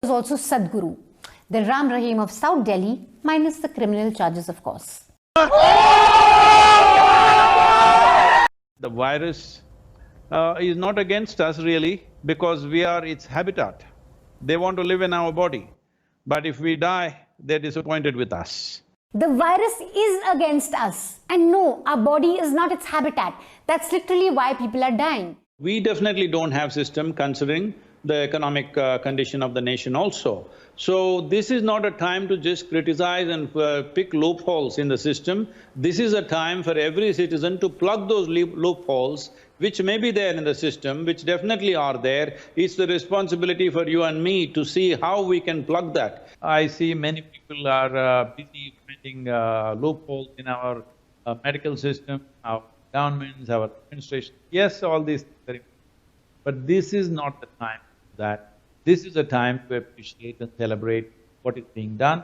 was also Sadhguru, the Ram Rahim of South Delhi, minus the criminal charges, of course. The virus is not against us really, because we are its habitat. They want to live in our body, but if we die, they're disappointed with us. The virus is against us, and no, our body is not its habitat. That's literally why people are dying. We definitely don't have system considering the economic condition of the nation also. So this is not a time to just criticize and pick loopholes in the system. This is a time for every citizen to plug those loopholes which may be there in the system, which definitely are there. It's the responsibility for you and me to see how we can plug that. I see many people are busy finding loopholes in our medical system, our governments, our administration. Yes, all these things are important. But this is not the time for that. This is a time to appreciate and celebrate what is being done.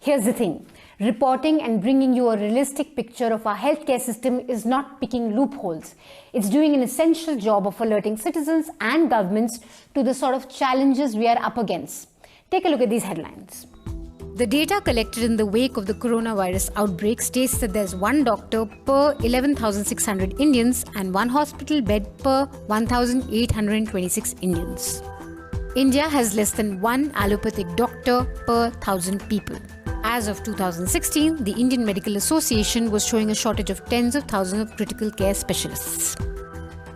Here's the thing, reporting and bringing you a realistic picture of our healthcare system is not picking loopholes. It's doing an essential job of alerting citizens and governments to the sort of challenges we are up against. Take a look at these headlines. The data collected in the wake of the coronavirus outbreak states that there's one doctor per 11,600 Indians and one hospital bed per 1,826 Indians. India has less than one allopathic doctor per 1,000 people. As of 2016, the Indian Medical Association was showing a shortage of tens of thousands of critical care specialists.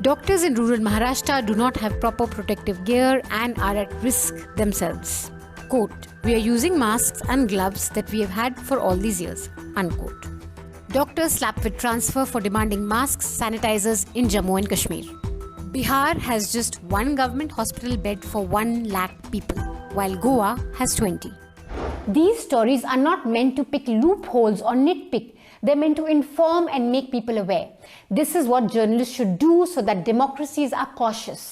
Doctors in rural Maharashtra do not have proper protective gear and are at risk themselves. Quote, "We are using masks and gloves that we have had for all these years." Unquote. Doctors slapped with transfer for demanding masks, sanitizers in Jammu and Kashmir. Bihar has just one government hospital bed for 1 lakh people, while Goa has 20. These stories are not meant to pick loopholes or nitpick. They're meant to inform and make people aware. This is what journalists should do so that democracies are cautious.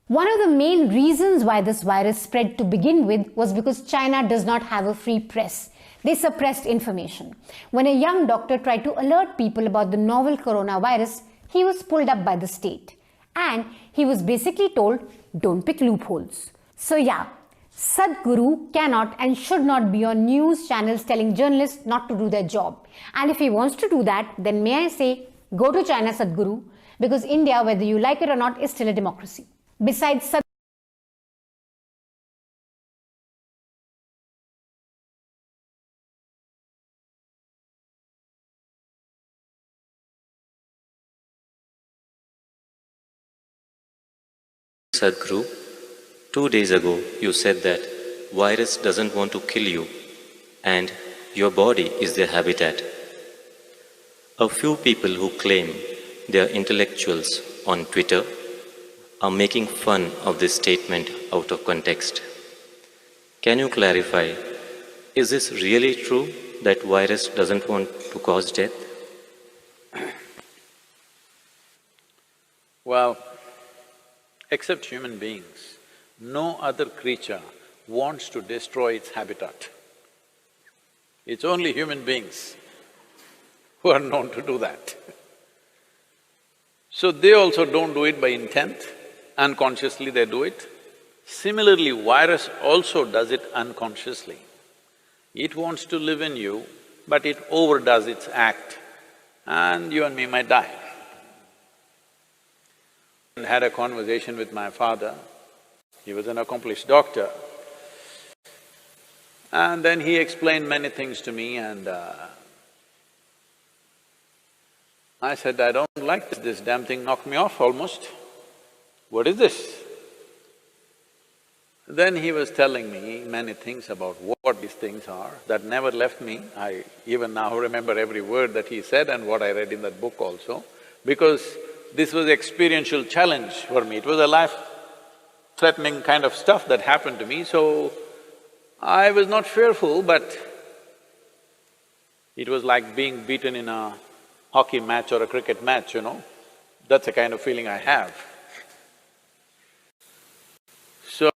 One of the main reasons why this virus spread to begin with was because China does not have a free press. They suppressed information. When a young doctor tried to alert people about the novel coronavirus, he was pulled up by the state. And he was basically told, don't pick loopholes. So yeah, Sadhguru cannot and should not be on news channels telling journalists not to do their job. And if he wants to do that, then may I say, go to China, Sadhguru, because India, whether you like it or not, is still a democracy. Besides Sadhguru, 2 days ago you said that virus doesn't want to kill you and your body is their habitat. A few people who claim they are intellectuals on Twitter are making fun of this statement out of context. Can you clarify, is this really true that virus doesn't want to cause death? Well, except human beings, no other creature wants to destroy its habitat. It's only human beings who are known to do that. So they also don't do it by intent, unconsciously they do it. Similarly, virus also does it unconsciously. It wants to live in you, but it overdoes its act, and you and me might die. I had a conversation with my father. He was an accomplished doctor. And then he explained many things to me and I said, I don't like this damn thing knocked me off almost. What is this? Then he was telling me many things about what these things are that never left me. I even now remember every word that he said and what I read in that book also, because this was experiential challenge for me. It was a life-threatening kind of stuff that happened to me, so I was not fearful, but it was like being beaten in a hockey match or a cricket match, you know. That's the kind of feeling I have. So,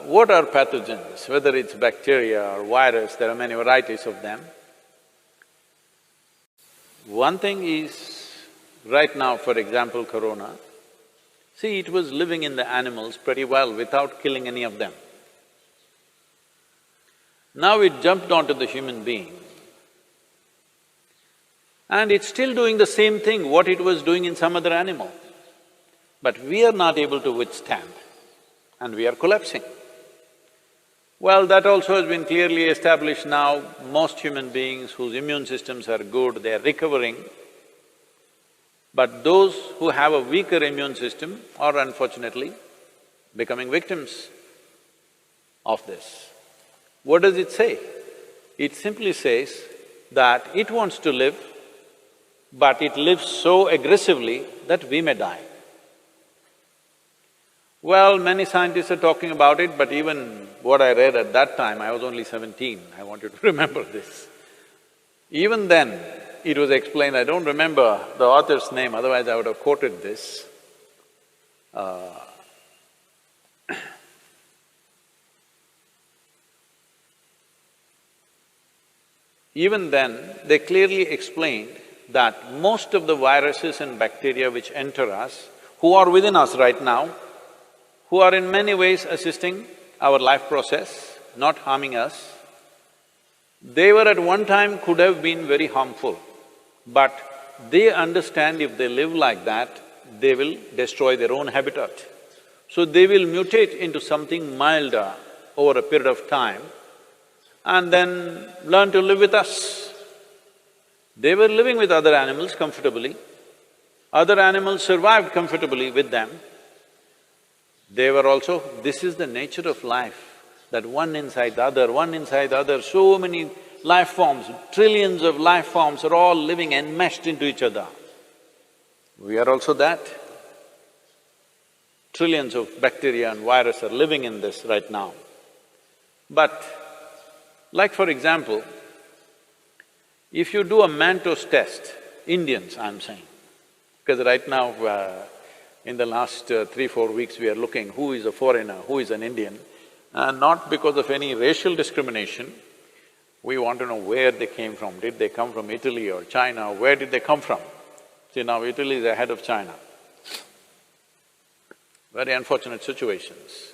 what are pathogens? Whether it's bacteria or virus, there are many varieties of them. One thing is, right now, for example, corona, See, it was living in the animals pretty well without killing any of them. Now it jumped onto the human being, and it's still doing the same thing what it was doing in some other animal. But we are not able to withstand, and we are collapsing. Well, that also has been clearly established now. Most human beings whose immune systems are good, they are recovering. But those who have a weaker immune system are unfortunately becoming victims of this. What does it say? It simply says that it wants to live, but it lives so aggressively that we may die. Well, many scientists are talking about it, but even what I read at that time, I was only 17, I want you to remember this. Even then, it was explained, I don't remember the author's name, otherwise I would have quoted this. Even then, they clearly explained that most of the viruses and bacteria which enter us, who are within us right now, who are in many ways assisting our life process, not harming us, they were at one time could have been very harmful, but they understand if they live like that, they will destroy their own habitat. So they will mutate into something milder over a period of time and then learn to live with us. They were living with other animals comfortably, other animals survived comfortably with them. They were also… This is the nature of life, that one inside the other, one inside the other, so many life forms, trillions of life forms are all living enmeshed into each other. We are also that. Trillions of bacteria and virus are living in this right now. But like for example, if you do a Manto's test, Indians I'm saying, because right now in the last 3-4 weeks we are looking who is a foreigner, who is an Indian, not because of any racial discrimination, we want to know where they came from. Did they come from Italy or China? Where did they come from? See, now Italy is ahead of China. Very unfortunate situations.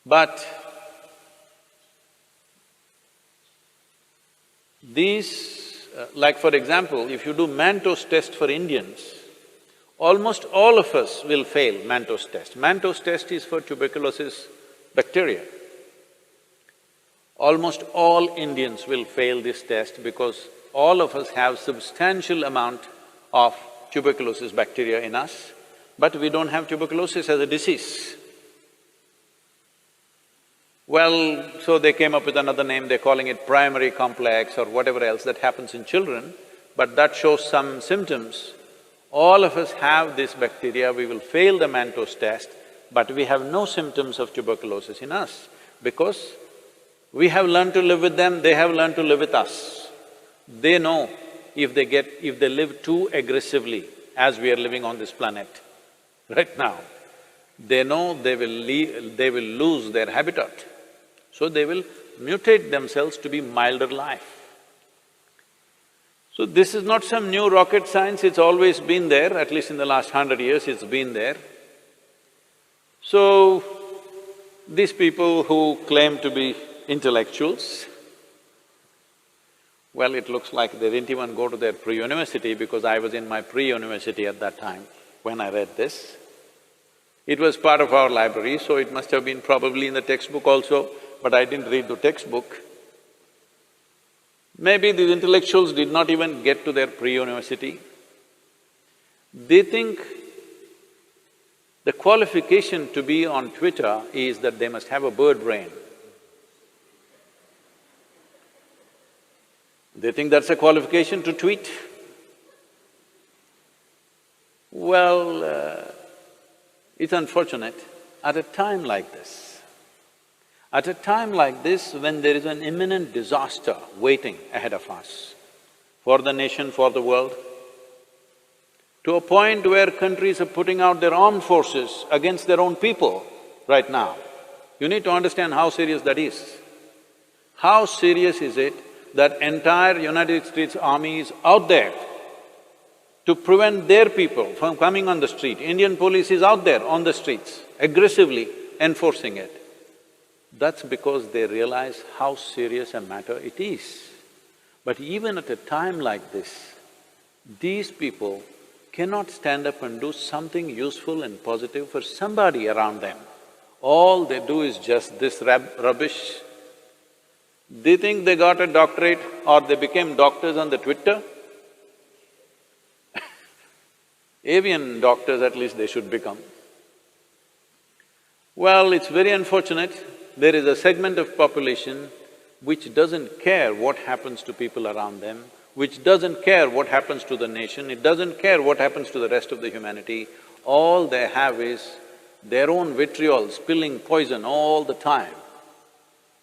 But these… like for example, if you do Manto's test for Indians, almost all of us will fail Manto's test. Manto's test is for tuberculosis bacteria. Almost all Indians will fail this test because all of us have substantial amount of tuberculosis bacteria in us, but we don't have tuberculosis as a disease. Well, so they came up with another name, they're calling it primary complex or whatever else that happens in children, but that shows some symptoms. All of us have this bacteria, we will fail the Manto's test, but we have no symptoms of tuberculosis in us because we have learned to live with them, they have learned to live with us. They know if they live too aggressively as we are living on this planet right now, they know they will lose their habitat. So they will mutate themselves to be milder life. So this is not some new rocket science, it's always been there, at least in the last 100 years it's been there. So, these people who claim to be intellectuals, well, it looks like they didn't even go to their pre-university because I was in my pre-university at that time when I read this. It was part of our library, so it must have been probably in the textbook also, but I didn't read the textbook. Maybe these intellectuals did not even get to their pre-university. They think the qualification to be on Twitter is that they must have a bird brain. They think that's a qualification to tweet. Well, it's unfortunate, at a time like this, when there is an imminent disaster waiting ahead of us, for the nation, for the world, to a point where countries are putting out their armed forces against their own people right now, you need to understand how serious that is. How serious is it that entire United States Army is out there to prevent their people from coming on the street. Indian police is out there on the streets, aggressively enforcing it. That's because they realize how serious a matter it is. But even at a time like this, these people cannot stand up and do something useful and positive for somebody around them. All they do is just this rubbish. Do you think they got a doctorate or they became doctors on the Twitter? Avian doctors at least they should become. Well, it's very unfortunate, there is a segment of population which doesn't care what happens to people around them, which doesn't care what happens to the nation, it doesn't care what happens to the rest of the humanity. All they have is their own vitriol, spilling poison all the time.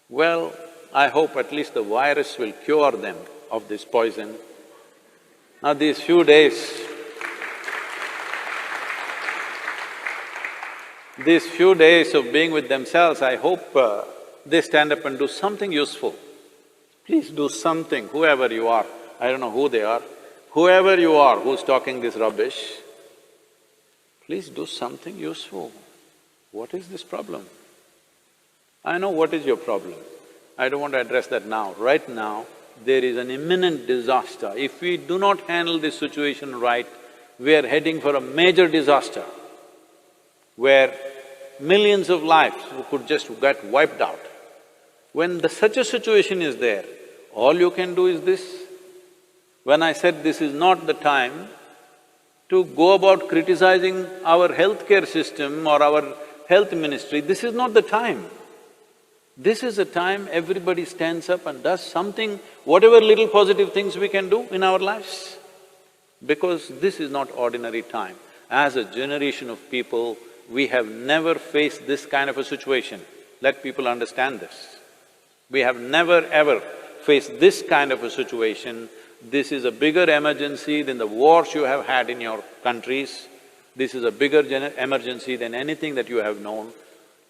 Well, I hope at least the virus will cure them of this poison. Now these few days of being with themselves, I hope they stand up and do something useful. Please do something, whoever you are, I don't know who they are, whoever you are who's talking this rubbish, please do something useful. What is this problem? I know what is your problem. I don't want to address that now. Right now, there is an imminent disaster. If we do not handle this situation right, we are heading for a major disaster where millions of lives could just get wiped out. When such a situation is there, all you can do is this. When I said this is not the time to go about criticizing our healthcare system or our health ministry, this is not the time. This is a time everybody stands up and does something, whatever little positive things we can do in our lives. Because this is not ordinary time. As a generation of people, we have never faced this kind of a situation. Let people understand this. We have never ever faced this kind of a situation. This is a bigger emergency than the wars you have had in your countries. This is a bigger emergency than anything that you have known.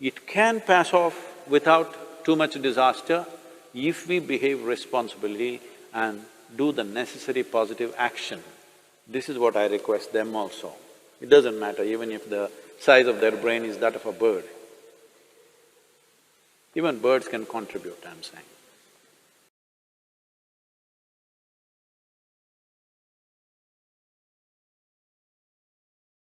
It can pass off without too much disaster if we behave responsibly and do the necessary positive action. This is what I request them also. It doesn't matter even if the size of their brain is that of a bird. Even birds can contribute, I'm saying.